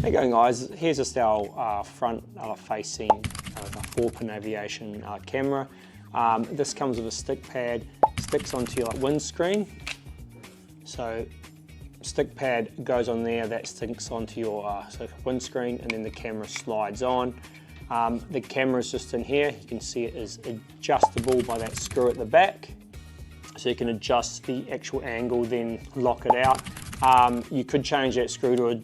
How you going, guys? Here's just our front facing 4-pin Aviation camera. This comes with a stick pad, sticks onto your windscreen. So stick pad goes on there, that sticks onto your windscreen, and then the camera slides on. The camera is just in here. You can see it is adjustable by that screw at the back. So you can adjust the actual angle, then lock it out. You could change that screw to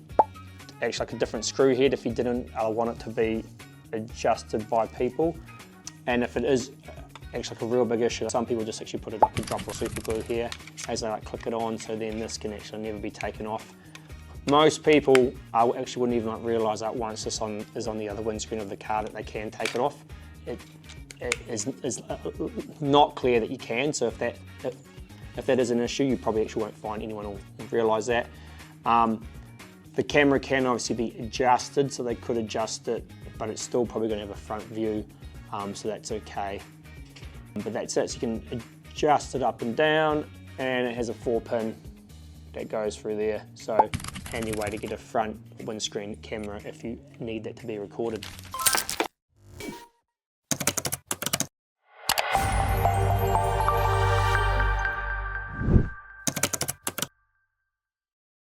actually like a different screw head if you didn't want it to be adjusted by people. And if it is actually like a real big issue, some people just actually put it like a drop of super glue here as they like click it on, so then this can actually never be taken off. Most people actually wouldn't even realise that once this is on the other windscreen of the car that they can take it off. It is not clear that you can, so if that is an issue, you probably actually won't find anyone will realise that. The camera can obviously be adjusted, so they could adjust it, but it's still probably going to have a front view, so that's okay. But that's it, so you can adjust it up and down, and it has a 4-pin that goes through there, so handy way to get a front windscreen camera if you need that to be recorded.